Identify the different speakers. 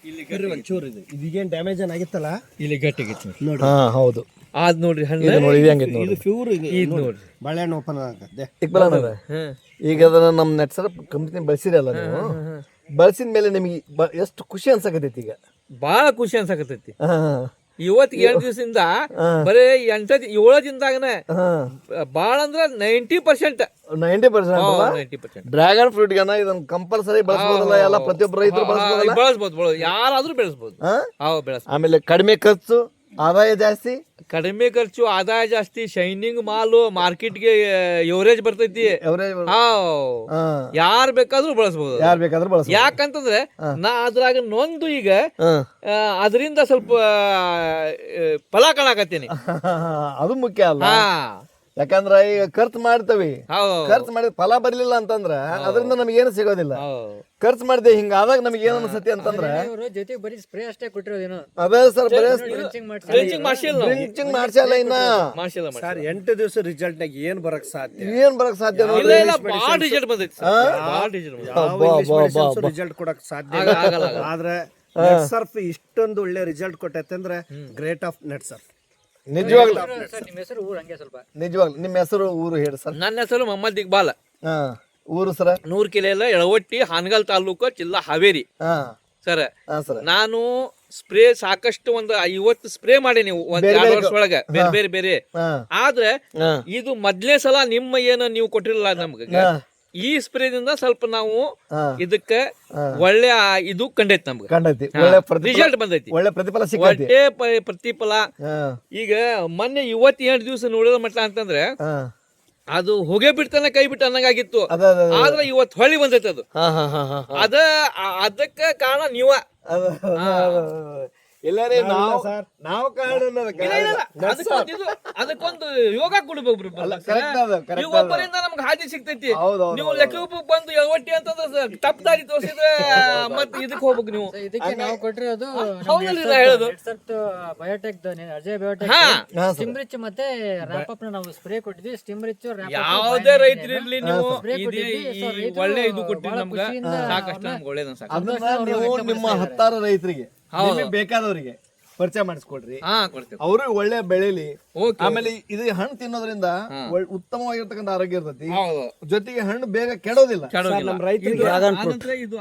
Speaker 1: ಇಲ್ಲಿ ಒಂಚೂರು ಇದು ಇದೀಗೇನು ಡ್ಯಾಮೇಜ್ ಏನಾಗಿತ್ತಲ್ಲ
Speaker 2: ಇಲ್ಲಿ ಗಟ್ಟಿಗಿತ್ತು
Speaker 1: ನೋಡಿ.
Speaker 3: ಹಾ ಹೌದು
Speaker 2: ಆದ್ ನೋಡ್ರಿ ಹಣ್ಣು
Speaker 3: ಇದು ನೋಡಿ ಇದು ಹೆಂಗಿತ್ತು ನೋಡಿ
Speaker 1: ಇದು ಪ್ಯೂರ್
Speaker 2: ಇದು ನೋಡ್ರಿ
Speaker 1: ಬಾಳೆಹಣ್ಣು ಓಪನ್ ಆಗತ್ತೆ.
Speaker 3: ಇಕ್ಬಾಲ್ ಅಣ್ಣ, ಈಗ ಅದನ್ನ ನಮ್ಮ ನೆಟ್ಸರ್ ಕಂಪ್ನಿ ಬಳಸಿರಲ್ಲ ನೀವು, ಬಳಸಿದ ಮೇಲೆ ನಿಮಗೆ ಎಷ್ಟು ಖುಷಿ ಅನ್ಸಕತೈತಿ ಈಗ?
Speaker 2: ಬಾಳ ಖುಷಿ ಅನ್ಸಕತೈತಿ.
Speaker 3: ಹಾ
Speaker 2: ಇವತ್ತಿಗೆ 8 ದಿವಸದಿಂದ ಬರೀ 7 ದಿನದಾಗನ ಬಾಳ ಅಂದ್ರ 90%
Speaker 3: 90% ಡ್ರ್ಯಾಗನ್ ಫ್ರೂಟ್ ಗನ ಇದನ್ನ ಕಂಪಲ್ಸರಿ ಬಳಸಬಹುದಲ್ಲ? ಎಲ್ಲ ಪ್ರತಿಯೊಬ್ಬ ರೈತರು ಬಳಸಬಹುದಲ್ಲ?
Speaker 2: ಬೆಳೆಸ್ಬೋದು, ಯಾರಾದ್ರೂ ಬೆಳೆಸ್ಬೋದು.
Speaker 3: ಆಮೇಲೆ ಕಡಿಮೆ ಖರ್ಚು, ಆದಾಯ ಜಾಸ್ತಿ,
Speaker 2: ಕಡಿಮೆ ಖರ್ಚು, ಆದಾಯ ಜಾಸ್ತಿ, ಶೈನಿಂಗ್ ಮಾಲು, ಮಾರ್ಕೆಟ್ಗೆ ಎವರೇಜ್ ಬರ್ತೈತಿ. ಯಾರ್ ಬೇಕಾದ್ರೂ ಬಳಸಬಹುದು,
Speaker 3: ಯಾರು ಬೇಕಾದ್ರೂ ಬಳಸ.
Speaker 2: ಯಾಕಂತಂದ್ರೆ ನಾ ಅದ್ರಾಗ ನೊಂದು ಈಗ ಅದರಿಂದ ಸ್ವಲ್ಪ ಫಲ ಕಾಣಕತ್ತೀನಿ.
Speaker 3: ಅದು ಮುಖ್ಯ ಅಲ್ಲ, ಯಾಕಂದ್ರ ಈಗ ಖರ್ಚು ಮಾಡ್ತೇವಿ, ಖರ್ಚು ಮಾಡಿದ ಫಲ ಬರ್ಲಿಲ್ಲ ಅಂತಂದ್ರ ಅದರಿಂದ ನಮ್ಗೆ ಏನು ಸಿಗೋದಿಲ್ಲ. ಖರ್ಚು ಮಾಡಿದೆ ಹಿಂಗ ಆದಾಗ ನಮ್ಗೆ ಏನ್ ಅನ್ಸತಿ ಅಂತಂದ್ರ
Speaker 4: ಜೊತೆಗೆ ಬರೀ ಸ್ಪ್ರೇ ಅಷ್ಟೇ ಕೊಟ್ಟಿರೋದೇನು?
Speaker 3: ಅದೇ ಸರ್, ಬರೀ
Speaker 2: ಡ್ರಿಂಚಿಂಗ್
Speaker 3: ಡ್ರಿಂಚಿಂಗ್ ಮಾಡ್ಸಲ್ಲ ಇನ್ನ.
Speaker 1: ಸರ್ 8 ದಿವಸ ರಿಸಲ್ಟ್ ನಾಗ ಏನ್ ಬರಕ್ ಸಾಧ್ಯ?
Speaker 3: ಏನ್ ಬರಕ್ ಸಾಧ್ಯ?
Speaker 2: ಬಾಳ ರಿಸಲ್ಟ್ ಬಂದೈತಿ,
Speaker 1: ರಿಸಲ್ಟ್ ಕೊಡಕ್ ಸಾಧ್ಯ ಆದ್ರೆ ನೆಟ್ ಸರ್ಫ್ ಇಷ್ಟೊಂದು ಒಳ್ಳೆ ರಿಸಲ್ಟ್ ಕೊಟ್ಟೈತೆ ಅಂದ್ರೆ ಗ್ರೇಟ್ ಆಫ್ ನೆಟ್ ಸರ್ಫ್.
Speaker 3: ನಿಜವಾಗ್ಲು
Speaker 4: ನಿಮ್ಮ ಹೆಸರು ಊರು ಹಂಗೆ ಸ್ವಲ್ಪ
Speaker 3: ನಿಜವಾಗ್ಲು ನಿಮ್ಮ ಹೆಸರು ಊರು ಹೇಳಿ ಸರ್.
Speaker 2: ನನ್ನ ಹೆಸರು ಮೊಹಮ್ಮದ್ ಇಕ್ಬಾಲ್.
Speaker 3: ಊರು ಸರ
Speaker 2: 100 ಕಿಲೋ ಎಳವಟ್ಟಿ, ಹಾನಗಲ್ ತಾಲೂಕು, ಜಿಲ್ಲಾ ಹಾವೇರಿ ಸರ್. ನಾನು ಸ್ಪ್ರೇ ಸಾಕಷ್ಟು ಒಂದು 50 ಸ್ಪ್ರೇ ಮಾಡೀನಿ ಒಂದ್ 2 ವರ್ಷ ಒಳಗ, ಬೇರೆ ಬೇರೆ. ಆದ್ರೆ ಇದು ಮೊದ್ಲೇ ಸಲ ನಿಮ್ಮ ಏನು ನೀವು ಕೊಟ್ಟಿರಲ್ಲ ನಮ್ಗ, ಈ ಸ್ಪ್ರೇದಿಂದ ಸ್ವಲ್ಪ ನಾವು ಇದಕ್ಕ ಒಳ್ಳೆ ಇದು ಕಂಡೈತಿ, ನಮ್ಗೆ
Speaker 3: ಕಂಡೈತಿ,
Speaker 2: ರಿಸಲ್ಟ್ ಬಂದೈತಿ,
Speaker 3: ಒಳ್ಳೆ ಪ್ರತಿಫಲ ಸಿಕ್ಕೈತಿ.
Speaker 2: ಒಳ್ಳೆ ಪ್ರತಿಫಲ. ಈಗ ಮೊನ್ನೆ 28 ದಿವಸ ನೋಡಿದ ಮಟ್ಟ ಅಂತಂದ್ರೆ ಅದು ಹೊಗೆ ಬಿಡ್ತಾನೆ ಕೈ ಬಿಟ್ಟು ಅನ್ನಂಗಾಗಿತ್ತು. ಆದ್ರೆ ಇವತ್ತು ಹೊಳಿ ಬಂದೈತಿ ಅದು. ಅದಕ್ಕ ಕಾರಣ ನೀವ.
Speaker 3: ಎಲ್ಲರೇ ನಾವು
Speaker 2: ಅದಕ್ಕೊಂದು ಯೋಗ ಕೊಡ್ಬೇಕು. ಒಬ್ಬರಿಂದ ನಮ್ಗೆ ಹಾದಿ ಸಿಗ್ತೈತಿ. ನೀವು ಲೆಕ್ಕ ಬಂದು ಎಳವಟ್ಟಿ ಅಂತಂದ್ರೆ ತಪ್ಪು ದಾರಿ ತೋರಿಸಿದ್ರೆ ಮತ್ತೆ ಇದಕ್ಕೆ ಹೋಗ್ಬೇಕು ನೀವು.
Speaker 4: ಇದಕ್ಕೆ ನಾವು ಕೊಟ್ಟಿರೋದು
Speaker 2: ಹೇಳೋದು
Speaker 4: ಬಯೋಟೆಕ್, ಅಜಯ್ ಬಯೋಟೆಕ್, ಸ್ಟಿಮ್ರಿಚ್ ಮತ್ತೆ ರಾಪಪ್ ನಾವು ಸ್ಪ್ರೇ ಕೊಟ್ಟಿದ್ವಿ. ಸ್ಟಿಮ್ರಿಚ್
Speaker 3: ಯಾವುದೇ
Speaker 2: ರೈತರು ಇರ್ಲಿ, ನೀವು ಒಳ್ಳೆ ಇದು ಕೊಟ್ಟಿರಿ ನಮ್ಗೆ, ಸಾಕಷ್ಟು ನಮ್ಗೆ ಒಳ್ಳೇದ.
Speaker 3: ನಿಮ್ಮ 10 ರೈತರಿಗೆ ಬೇಕಾದವರಿಗೆ ಪರಿಚಯ ಮಾಡಿಸ್ಕೊಡ್ರಿ, ಅವರು ಒಳ್ಳೆ ಬೆಳೆಲಿ. ಆಮೇಲೆ ಇದು ಹಣ್ಣು ತಿನ್ನೋದ್ರಿಂದ ಉತ್ತಮವಾಗಿರ್ತಕ್ಕಂಥ ಆರೋಗ್ಯ ಇರ್ತೈತಿ, ಜೊತೆಗೆ ಹಣ್ಣು ಬೇಗ ಕೆಡೋದಿಲ್ಲ.
Speaker 1: ನಮ್ಮ ರೈತರಿಗೆ